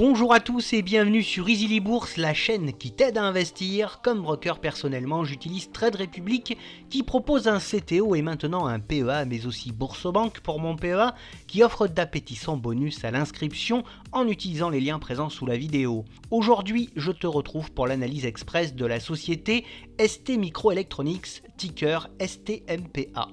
Bonjour à tous et bienvenue sur Easily Bourse, la chaîne qui t'aide à investir. Comme broker personnellement, j'utilise Trade Republic qui propose un CTO et maintenant un PEA, mais aussi Boursobank pour mon PEA qui offre d'appétissants bonus à l'inscription en utilisant les liens présents sous la vidéo. Aujourd'hui, je te retrouve pour l'analyse express de la société ST Microelectronics, ticker STMPA.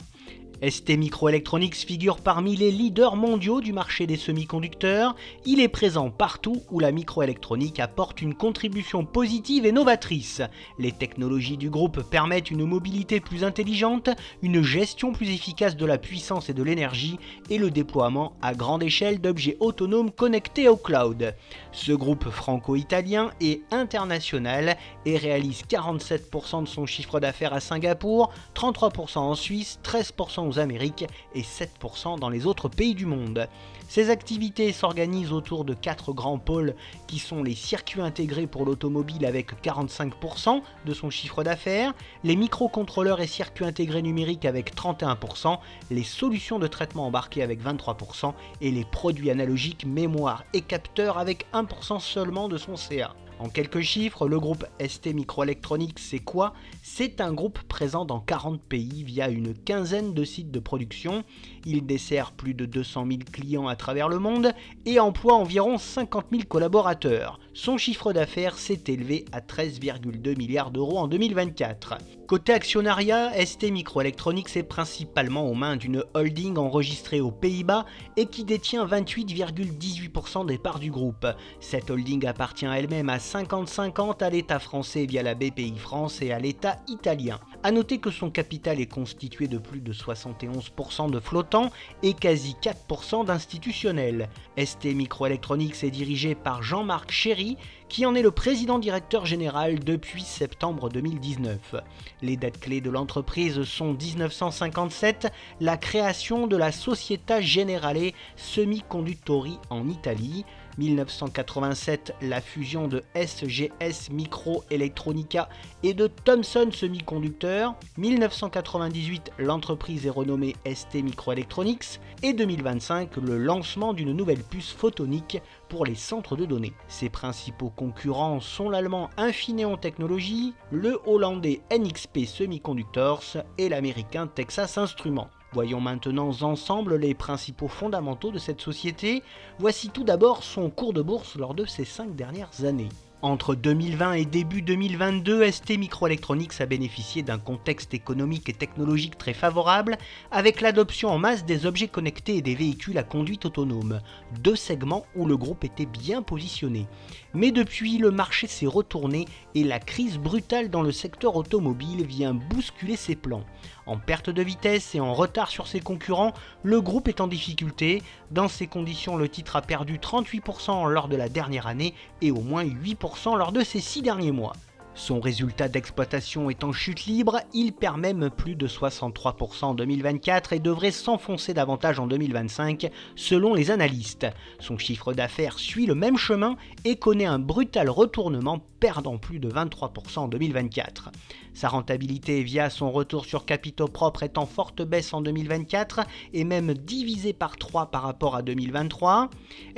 ST Microelectronics figure parmi les leaders mondiaux du marché des semi-conducteurs. Il est présent partout où la microélectronique apporte une contribution positive et novatrice. Les technologies du groupe permettent une mobilité plus intelligente, une gestion plus efficace de la puissance et de l'énergie et le déploiement à grande échelle d'objets autonomes connectés au cloud. Ce groupe franco-italien est international et réalise 47% de son chiffre d'affaires à Singapour, 33% en Suisse, 13% aux Amériques et 7% dans les autres pays du monde. Ces activités s'organisent autour de 4 grands pôles qui sont les circuits intégrés pour l'automobile avec 45% de son chiffre d'affaires, les microcontrôleurs et circuits intégrés numériques avec 31%, les solutions de traitement embarquées avec 23% et les produits analogiques, mémoire et capteurs avec 1% seulement de son CA. En quelques chiffres, le groupe ST Microelectronics, c'est quoi? C'est un groupe présent dans 40 pays via une quinzaine de sites de production. Il dessert plus de 200 000 clients à travers le monde et emploie environ 50 000 collaborateurs. Son chiffre d'affaires s'est élevé à 13,2 milliards d'euros en 2024. Côté actionnariat, ST Microelectronics est principalement aux mains d'une holding enregistrée aux Pays-Bas et qui détient 28,18% des parts du groupe. Cette holding appartient elle-même à 50-50 à l'État français via la BPI France et à l'État italien. A noter que son capital est constitué de plus de 71% de flottants et quasi 4% d'institutionnels. ST Microelectronics est dirigé par Jean-Marc Chéry, qui en est le président directeur général depuis septembre 2019. Les dates clés de l'entreprise sont 1957, la création de la Società Generale Semiconduttori en Italie, 1987, la fusion de SGS Microelectronica et de Thomson Semiconductor, 1998, l'entreprise est renommée ST Microelectronics et 2025, le lancement d'une nouvelle puce photonique pour les centres de données. Ses principaux concurrents sont l'allemand Infineon Technologies, le hollandais NXP Semiconductors et l'américain Texas Instruments. Voyons maintenant ensemble les principaux fondamentaux de cette société. Voici tout d'abord son cours de bourse lors de ces 5 dernières années. Entre 2020 et début 2022, ST Microelectronics a bénéficié d'un contexte économique et technologique très favorable avec l'adoption en masse des objets connectés et des véhicules à conduite autonome, deux segments où le groupe était bien positionné. Mais depuis, le marché s'est retourné et la crise brutale dans le secteur automobile vient bousculer ses plans. En perte de vitesse et en retard sur ses concurrents, le groupe est en difficulté. Dans ces conditions, le titre a perdu 38% lors de la dernière année et au moins 8% lors de ces 6 derniers mois. Son résultat d'exploitation est en chute libre, il perd même plus de 63% en 2024 et devrait s'enfoncer davantage en 2025 selon les analystes. Son chiffre d'affaires suit le même chemin et connaît un brutal retournement, perdant plus de 23% en 2024. Sa rentabilité via son retour sur capitaux propres est en forte baisse en 2024 et même divisée par 3 par rapport à 2023.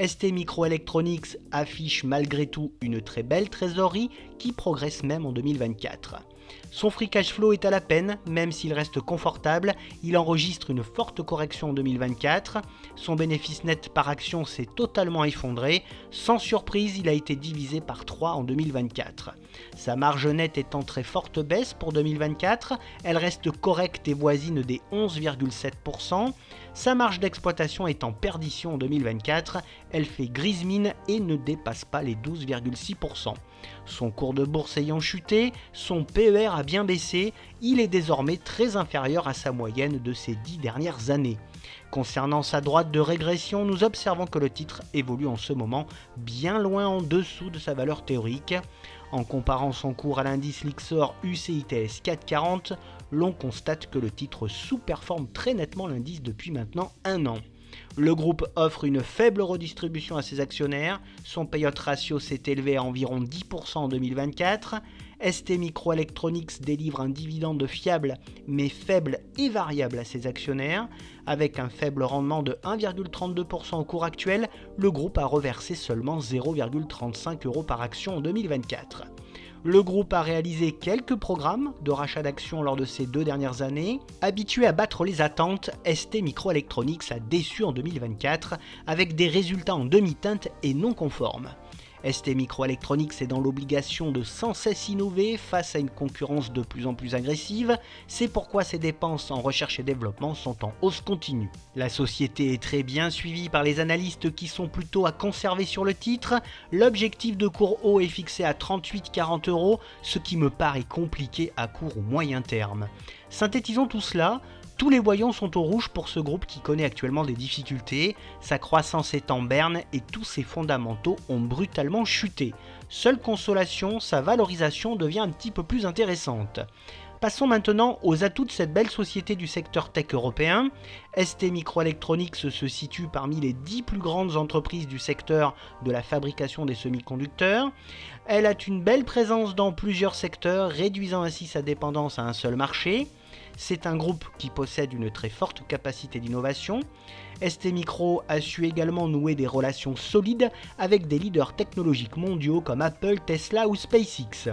ST Microelectronics affiche malgré tout une très belle trésorerie qui progresse même en 2024. Son free cash flow est à la peine, même s'il reste confortable, il enregistre une forte correction en 2024. Son bénéfice net par action s'est totalement effondré. Sans surprise, il a été divisé par 3 en 2024. Sa marge nette est en très forte baisse pour 2024. Elle reste correcte et voisine des 11,7%. Sa marge d'exploitation est en perdition en 2024. Elle fait grise mine et ne dépasse pas les 12,6%. Son cours de bourse ayant chuté, son PER a bien baissé, il est désormais très inférieur à sa moyenne de ces 10 dernières années. Concernant sa droite de régression, nous observons que le titre évolue en ce moment bien loin en dessous de sa valeur théorique. En comparant son cours à l'indice Lyxor UCITS 440, l'on constate que le titre sous-performe très nettement l'indice depuis maintenant 1 an. Le groupe offre une faible redistribution à ses actionnaires, son payout ratio s'est élevé à environ 10% en 2024. ST Microelectronics délivre un dividende fiable mais faible et variable à ses actionnaires. Avec un faible rendement de 1,32% au cours actuel, le groupe a reversé seulement 0,35 € par action en 2024. Le groupe a réalisé quelques programmes de rachat d'actions lors de ces 2 dernières années. Habitué à battre les attentes, ST Microelectronics a déçu en 2024 avec des résultats en demi-teinte et non conformes. ST Microelectronics est dans l'obligation de sans cesse innover face à une concurrence de plus en plus agressive, c'est pourquoi ses dépenses en recherche et développement sont en hausse continue. La société est très bien suivie par les analystes qui sont plutôt à conserver sur le titre, l'objectif de cours haut est fixé à 38,40 €, ce qui me paraît compliqué à court ou moyen terme. Synthétisons tout cela. Tous les voyants sont au rouge pour ce groupe qui connaît actuellement des difficultés, sa croissance est en berne et tous ses fondamentaux ont brutalement chuté. Seule consolation, sa valorisation devient un petit peu plus intéressante. Passons maintenant aux atouts de cette belle société du secteur tech européen. ST Microelectronics se situe parmi les 10 plus grandes entreprises du secteur de la fabrication des semi-conducteurs. Elle a une belle présence dans plusieurs secteurs, réduisant ainsi sa dépendance à un seul marché. C'est un groupe qui possède une très forte capacité d'innovation. ST Micro a su également nouer des relations solides avec des leaders technologiques mondiaux comme Apple, Tesla ou SpaceX.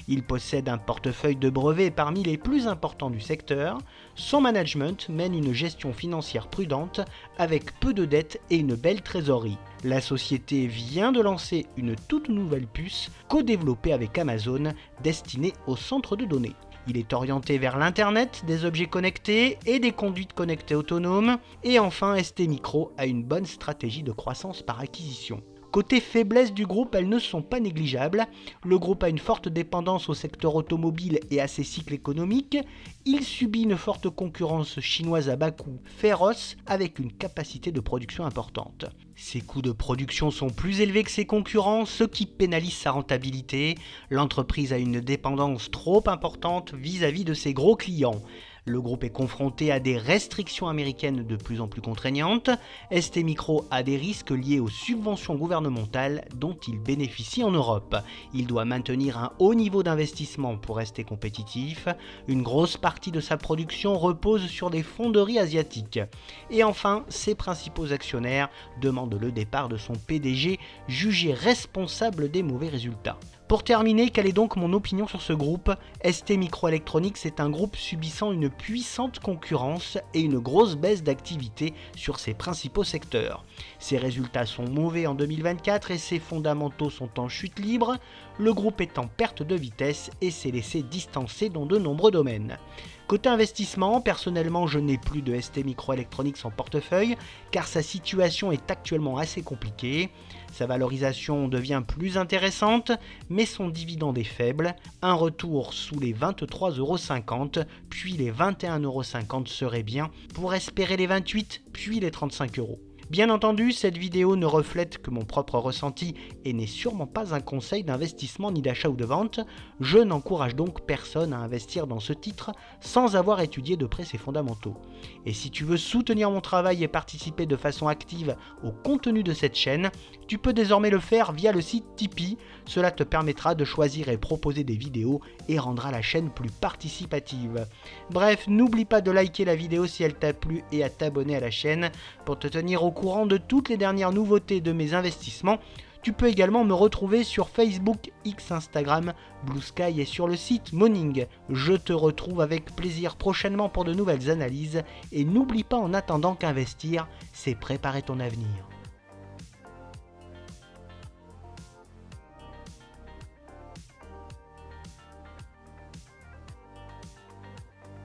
Il possède un portefeuille de brevets parmi les plus importants du secteur. Son management mène une gestion financière prudente avec peu de dettes et une belle trésorerie. La société vient de lancer une toute nouvelle puce co-développée avec Amazon destinée au centre de données. Il est orienté vers l'Internet, des objets connectés et des conduites connectées autonomes. Et enfin, ST Micro a une bonne stratégie de croissance par acquisition. Côté faiblesse du groupe, elles ne sont pas négligeables. Le groupe a une forte dépendance au secteur automobile et à ses cycles économiques. Il subit une forte concurrence chinoise à bas coût féroce avec une capacité de production importante. Ses coûts de production sont plus élevés que ses concurrents, ce qui pénalise sa rentabilité. L'entreprise a une dépendance trop importante vis-à-vis de ses gros clients. Le groupe est confronté à des restrictions américaines de plus en plus contraignantes. ST Micro a des risques liés aux subventions gouvernementales dont il bénéficie en Europe. Il doit maintenir un haut niveau d'investissement pour rester compétitif. Une grosse partie de sa production repose sur des fonderies asiatiques. Et enfin, ses principaux actionnaires demandent le départ de son PDG, jugé responsable des mauvais résultats. Pour terminer, quelle est donc mon opinion sur ce groupe ? ST Microelectronics est un groupe subissant une puissante concurrence et une grosse baisse d'activité sur ses principaux secteurs. Ses résultats sont mauvais en 2024 et ses fondamentaux sont en chute libre. Le groupe est en perte de vitesse et s'est laissé distancer dans de nombreux domaines. Côté investissement, personnellement je n'ai plus de ST Microelectronics en portefeuille car sa situation est actuellement assez compliquée. Sa valorisation devient plus intéressante mais son dividende est faible. Un retour sous les 23,50 € puis les 21,50 € serait bien pour espérer les 28 puis les 35 €. Bien entendu, cette vidéo ne reflète que mon propre ressenti et n'est sûrement pas un conseil d'investissement ni d'achat ou de vente. Je n'encourage donc personne à investir dans ce titre sans avoir étudié de près ses fondamentaux. Et si tu veux soutenir mon travail et participer de façon active au contenu de cette chaîne, tu peux désormais le faire via le site Tipeee. Cela te permettra de choisir et proposer des vidéos et rendra la chaîne plus participative. Bref, n'oublie pas de liker la vidéo si elle t'a plu et à t'abonner à la chaîne pour te tenir au courant de toutes les dernières nouveautés de mes investissements. Tu peux également me retrouver sur Facebook, X, Instagram, Blue Sky et sur le site Moning. Je te retrouve avec plaisir prochainement pour de nouvelles analyses et n'oublie pas en attendant qu'investir, c'est préparer ton avenir.